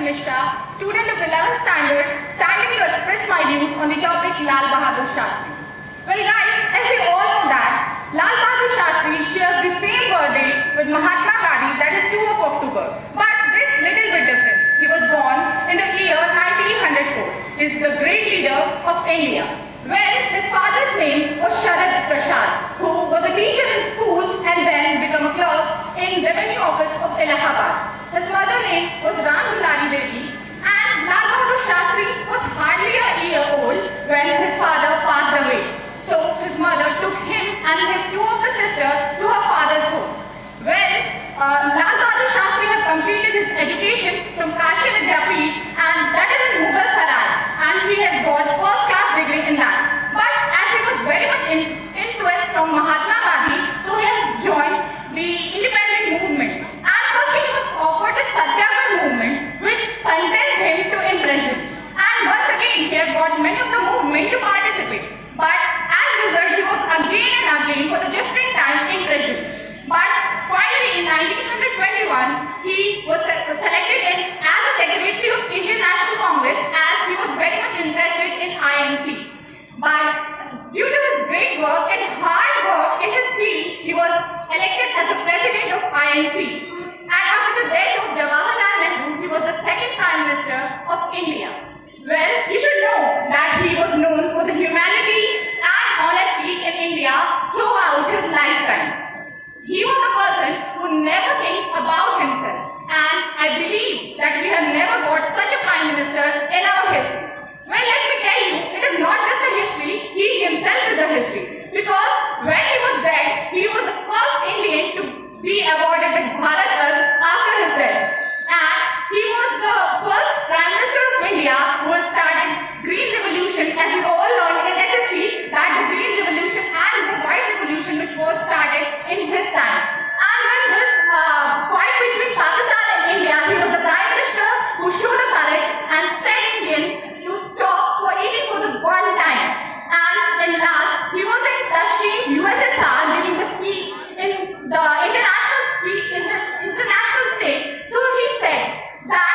Nishta, student of 11th standard, standing to express my views on the topic Lal Bahadur Shastri. Well guys, as we all know that, Lal Bahadur Shastri shares the same birthday with Mahatma Gandhi, that is 2 of October. But this little bit difference. He was born in the year 1904. He is the great leader of India. Well, his father's name was Sharad Prasad, who was a teacher in school and then became a clerk in Revenue Office of Allahabad. His mother's name was Ram Dulari Devi, and Lal Bahadur Shastri was hardly a year old when his father passed away. So his mother took him and his 2 of the sisters to her father's home. Well, Lal Bahadur Shastri had completed his education from Kashi Vidyapeeth, and that is in Mughal Sarai, and he had got first-class degree in that. But as he was very much influenced from Mahatma Gandhi, so he had joined the independent movement. And firstly, he was offered the Satyagraha movement, which sentenced him to imprisonment. And once again, he had got many of the movement to participate. But as a result, he was again and again for the different time in prison. But finally, in 1921, he was selected in as a secretary of Indian National Congress, as he was very much interested in INC. But due to his great work and hard work in his field, he was elected as the president of INC. And after the death of Jawaharlal Nehru, he was the second Prime Minister of India. Well, you should know that he was known for the humanity and honesty in India throughout his lifetime. He was a person who never think about himself, and I believe that we have never got such a Prime Minister in our history. Well, let me tell you, it is not just a history, he himself is a history. Because when he was dead, he was the first Indian to be awarded with Bharat Ratna after his death. And he was the first Prime Minister of India who has started Green Revolution, as we all learned in SSC, that the Green Revolution and the White Revolution which was started in his time. And when this fight between Pakistan and India, he was the Prime Minister who showed the courage and said Indian to stop for eating for the one time. And then last, he was in Tashkent, USSR, giving the speech in the international stage. So he said that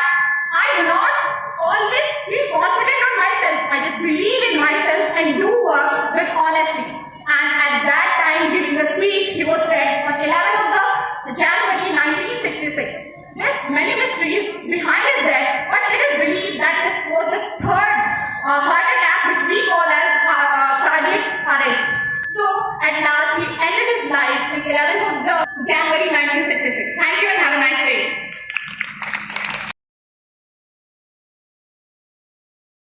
I do not always feel confident on myself. I just believe in myself and do work with honesty. And at that time, giving the speech, he was dead on 11th of January 1966. There's many mysteries behind his death,